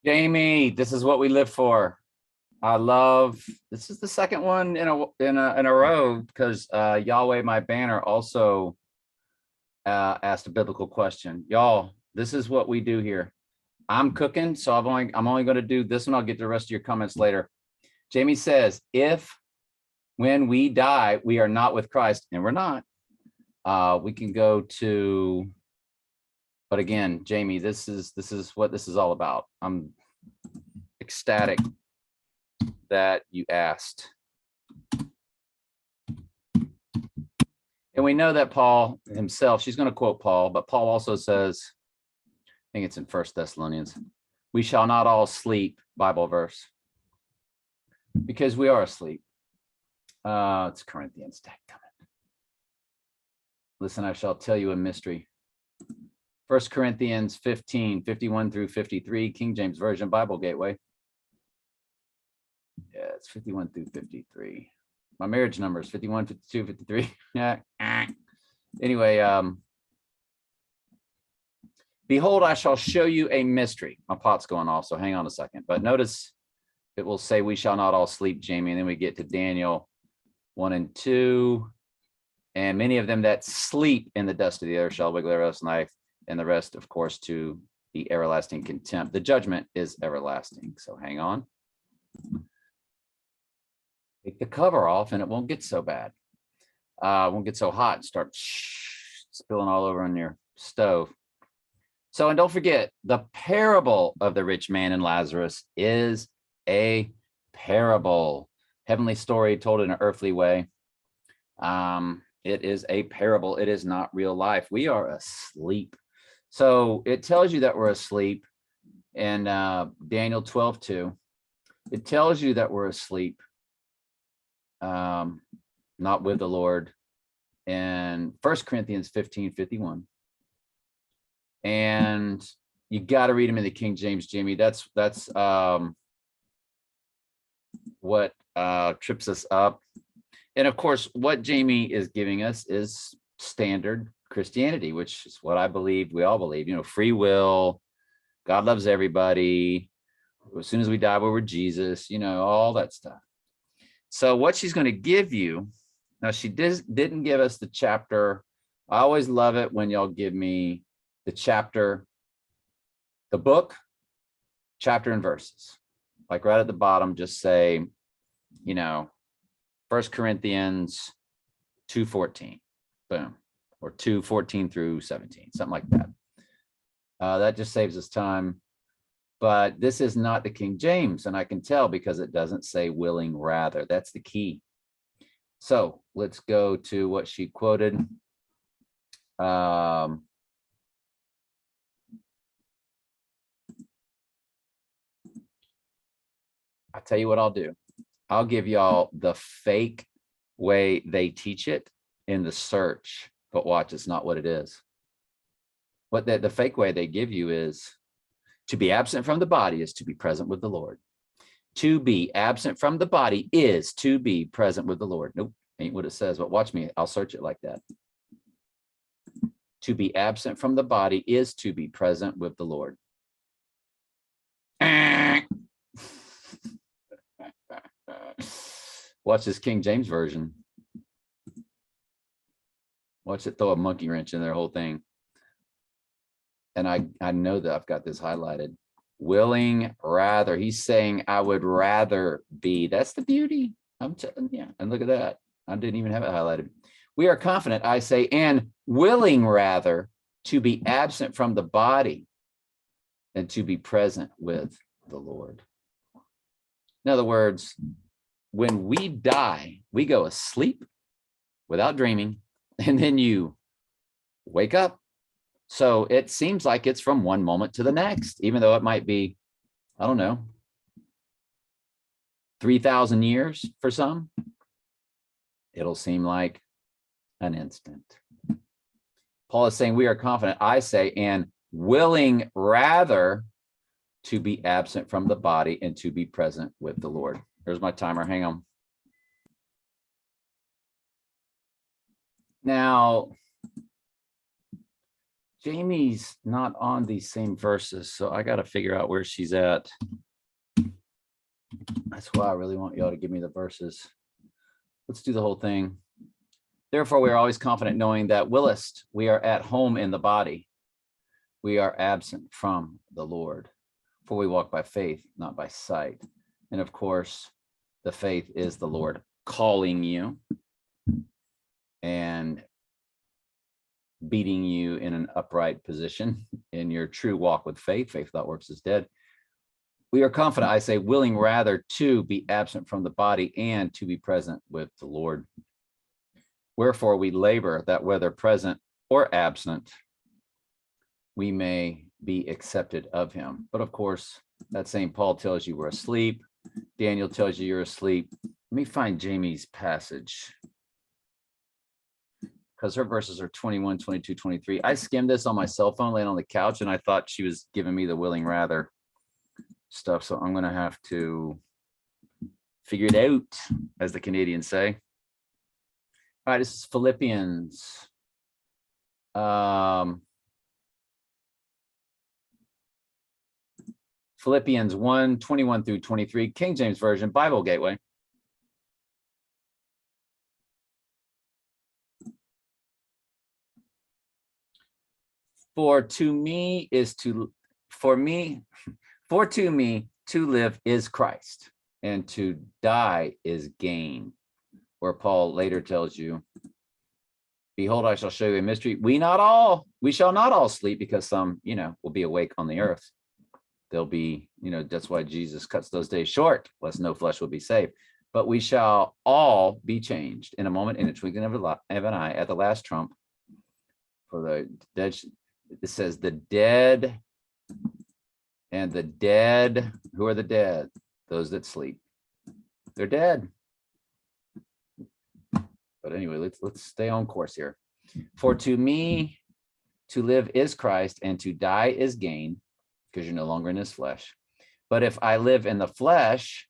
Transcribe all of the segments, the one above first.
Jamie, this is what we live for. I love this is the second one in a row because Yahweh My Banner also asked a biblical question. Y'all, this is what we do here. I'm cooking, so I'm only going to do this one. I'll get the rest of your comments later. Jamie says, if when we die, we are not with Christ, and we're not, we can go to, but again, Jamie, this is what this is all about. I'm ecstatic that you asked. And we know that Paul himself, she's going to quote Paul, but Paul also says, I think it's in 1 Thessalonians, we shall not all sleep, Bible verse, because we are asleep. It's Corinthians. Listen, I shall tell you a mystery. 1 Corinthians 15, 51 through 53, King James Version, Bible Gateway. Yeah, it's 51 through 53. My marriage number is 51, 52, 53. Yeah. Anyway, behold, I shall show you a mystery. My pot's going off, so hang on a second. But notice it will say, we shall not all sleep, Jamie. And then we get to Daniel 1 and 2. And many of them that sleep in the dust of the earth shall wake their rest life, and the rest, of course, to the everlasting contempt. The judgment is everlasting. So hang on. Take the cover off and it won't get so bad. Won't get so hot and start spilling all over on your stove. So, and don't forget, the parable of the rich man and Lazarus is a parable. Heavenly story told in an earthly way. It is a parable. It is not real life. We are asleep. So it tells you that we're asleep in Daniel 12:2. It tells you that we're asleep, not with the Lord, in 1 Corinthians 15:51. And you got to read them in the King James, Jimmy. That's what trips us up. And of course, what Jamie is giving us is standard Christianity, which is what I believe, we all believe, free will, God loves everybody. As soon as we die, we're with Jesus, all that stuff. So what she's going to give you, now she didn't give us the chapter. I always love it when y'all give me the chapter, the book, chapter and verses. Like right at the bottom, just say, 1 Corinthians 2:14, boom, or 2:14 through 17, something like that. That just saves us time. But this is not the King James, and I can tell because it doesn't say willing rather. That's the key. So let's go to what she quoted. I'll tell you what I'll do. I'll give y'all the fake way they teach it in the search, but watch, it's not what it is. What the fake way they give you is, to be absent from the body is to be present with the Lord. To be absent from the body is to be present with the Lord. Nope, ain't what it says, but watch me, I'll search it like that. To be absent from the body is to be present with the Lord. Watch this King James Version. Watch it throw a monkey wrench in their whole thing. And I know that I've got this highlighted. Willing rather. He's saying, I would rather be. That's the beauty. I'm telling you. And look at that. I didn't even have it highlighted. We are confident, I say, and willing rather to be absent from the body than to be present with the Lord. In other words, when we die, we go asleep without dreaming, and then you wake up. So it seems like it's from one moment to the next, even though it might be, I don't know, 3,000 years for some. It'll seem like an instant. Paul is saying, we are confident, I say, and willing rather to be absent from the body and to be present with the Lord. There's my timer. Hang on. Now, Jamie's not on these same verses, so I got to figure out where she's at. That's why I really want y'all to give me the verses. Let's do the whole thing. Therefore, we are always confident knowing that whilst we are at home in the body, we are absent from the Lord. For we walk by faith, not by sight. And of course, the faith is the Lord calling you and beating you in an upright position in your true walk with faith. Faith without works is dead. We are confident, I say, willing rather to be absent from the body and to be present with the Lord. Wherefore we labor that whether present or absent, we may be accepted of him. But of course, that same Paul tells you we're asleep. Daniel tells you you're asleep. Let me find Jamie's passage, because her verses are 21, 22, 23. I skimmed this on my cell phone laying on the couch, and I thought she was giving me the willing rather stuff. So I'm going to have to figure it out, as the Canadians say. All right, this is Philippians. Philippians 1, 21 through 23, King James Version, Bible Gateway. For to me to live is Christ, and to die is gain. Where Paul later tells you, behold, I shall show you a mystery. We shall not all sleep, because some, will be awake on the earth. There'll be, that's why Jesus cuts those days short, lest no flesh will be saved. But we shall all be changed in a moment, in a twinkling of an eye, at the last trump. For the dead, it says the dead, and the dead, who are the dead? Those that sleep. They're dead. But anyway, let's stay on course here. For to me, to live is Christ, and to die is gain, because you're no longer in this flesh. But if I live in the flesh,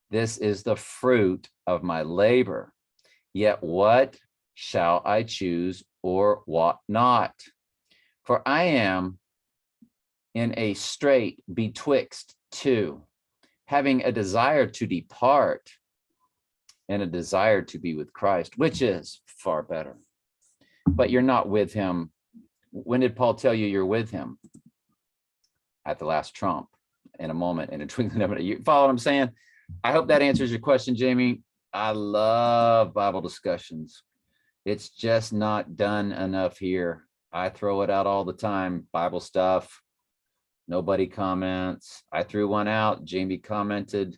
this is the fruit of my labor. Yet what shall I choose, or what not? For I am in a strait betwixt two, having a desire to depart and a desire to be with Christ, which is far better. But you're not with him. When did Paul tell you you're with him? At the last trump, in a moment, in a twinkling of an eye. You follow what I'm saying? I hope that answers your question, Jamie. I love Bible discussions. It's just not done enough here. I throw it out all the time, Bible stuff. Nobody comments. I threw one out. Jamie commented,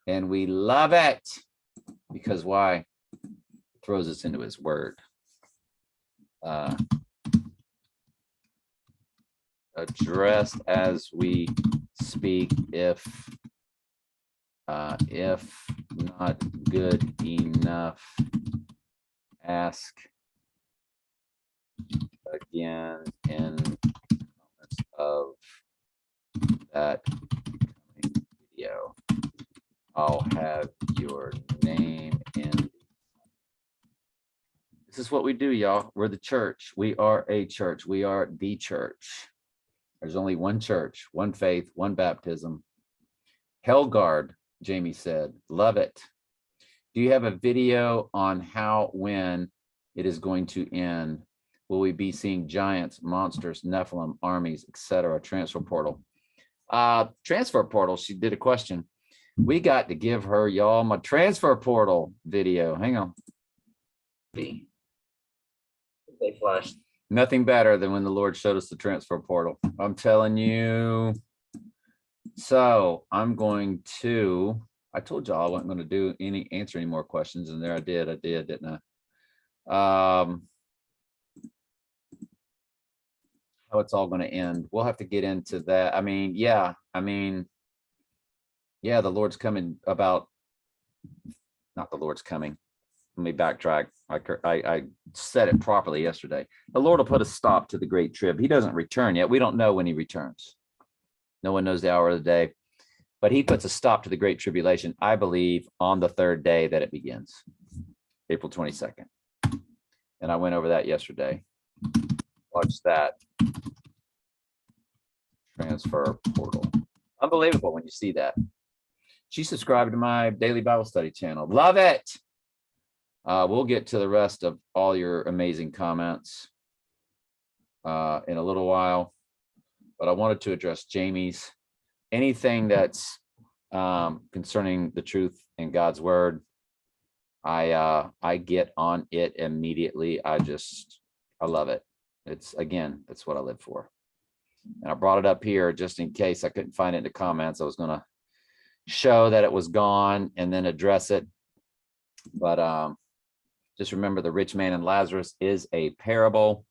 and we love it. Because why? It throws us into his word. Addressed as we speak, if not good enough, ask again in comments of that video. I'll have your name in. This is what we do, y'all. We're the church. We are a church. We are the church. There's only one church, one faith, one baptism. Hellguard, Jamie said, love it. Do you have a video on how, when it is going to end? Will we be seeing giants, monsters, Nephilim, armies, etc.? Transfer portal. Transfer portal, she did a question. We got to give her, y'all, my transfer portal video. Hang on. They flashed. Nothing better than when the Lord showed us the transfer portal. I'm telling you. So I'm going to, I told y'all I wasn't going to answer any more questions, and there I did, didn't I? How it's all going to end. We'll have to get into that. Yeah, the Lord's coming about, not the Lord's coming. Let me backtrack. I said it properly yesterday. The Lord will put a stop to the great trib. He doesn't return yet. We don't know when he returns. No one knows the hour of the day, but he puts a stop to the great tribulation, I believe, on the third day that it begins, April 22nd. And I went over that yesterday. Watch that. Transfer portal. Unbelievable when you see that. She subscribed to my daily Bible study channel. Love it. We'll get to the rest of all your amazing comments in a little while, but I wanted to address Jamie's. Anything that's concerning the truth in God's word, I get on it immediately. I love it. That's what I live for. And I brought it up here just in case I couldn't find it in the comments. I was going to show that it was gone and then address it. But just remember, the rich man and Lazarus is a parable.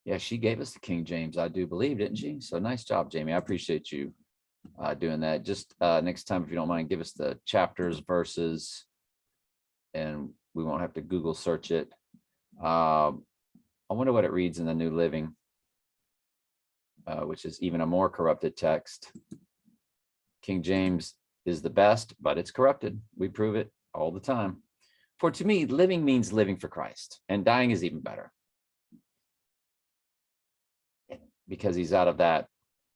Yeah, she gave us the King James, I do believe, didn't she? So nice job, Jamie. I appreciate you doing that. Just next time, if you don't mind, give us the chapters, verses, and we won't have to Google search it. I wonder what it reads in the New Living, which is even a more corrupted text. King James is the best, but it's corrupted. We prove it all the time. For to me, living means living for Christ, and dying is even better, because he's out of that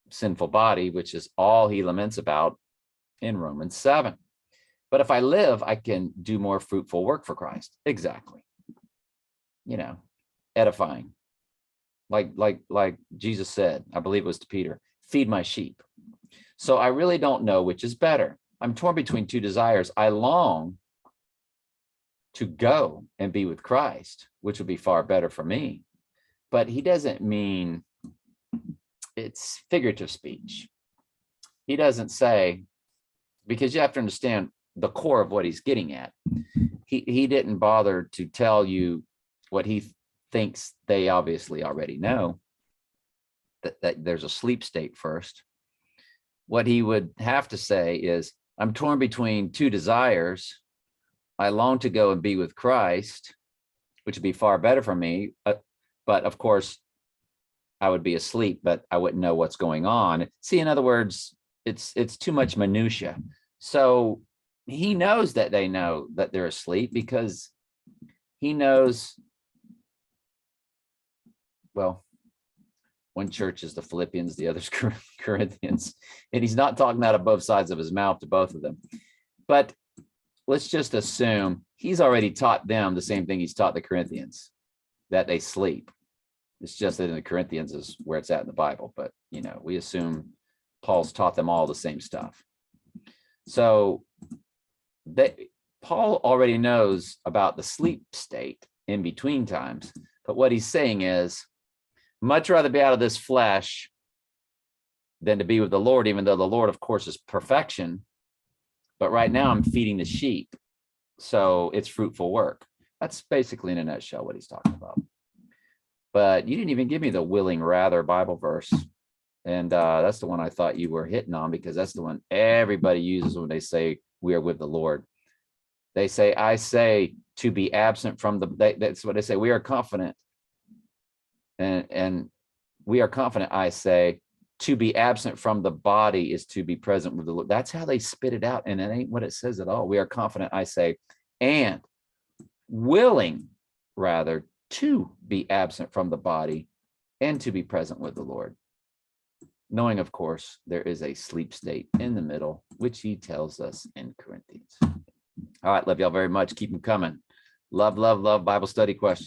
sinful body, which is all he laments about in Romans 7. But if I live, I can do more fruitful work for Christ. Exactly. Edifying. Like Jesus said, I believe it was to Peter, feed my sheep. So I really don't know which is better. I'm torn between two desires. I long to go and be with Christ, which would be far better for me. But he doesn't mean, it's figurative speech. He doesn't say, because you have to understand the core of what he's getting at. He didn't bother to tell you what he thinks they obviously already know, that there's a sleep state first. What he would have to say is, I'm torn between two desires. I long to go and be with Christ, which would be far better for me. But of course, I would be asleep, but I wouldn't know what's going on. See, in other words, it's too much minutia. So he knows that they know that they're asleep, because he knows, well, one church is the Philippians, the other's Corinthians, and he's not talking out of both sides of his mouth to both of them. But let's just assume he's already taught them the same thing he's taught the Corinthians, that they sleep. It's just that in the Corinthians is where it's at in the Bible, but we assume Paul's taught them all the same stuff. So Paul already knows about the sleep state in between times, but what he's saying is, much rather be out of this flesh than to be with the Lord, even though the Lord, of course, is perfection. But right now I'm feeding the sheep, so it's fruitful work. That's basically in a nutshell what he's talking about. But you didn't even give me the willing rather Bible verse. And that's the one I thought you were hitting on, because that's the one everybody uses when they say we are with the Lord. They say, I say to be absent from that's what they say. We are confident. And we are confident, I say, to be absent from the body is to be present with the Lord. That's how they spit it out. And it ain't what it says at all. We are confident, I say, and willing rather to be absent from the body and to be present with the Lord. Knowing, of course, there is a sleep state in the middle, which he tells us in Corinthians. All right, love y'all very much. Keep them coming. Love, love, love Bible study questions.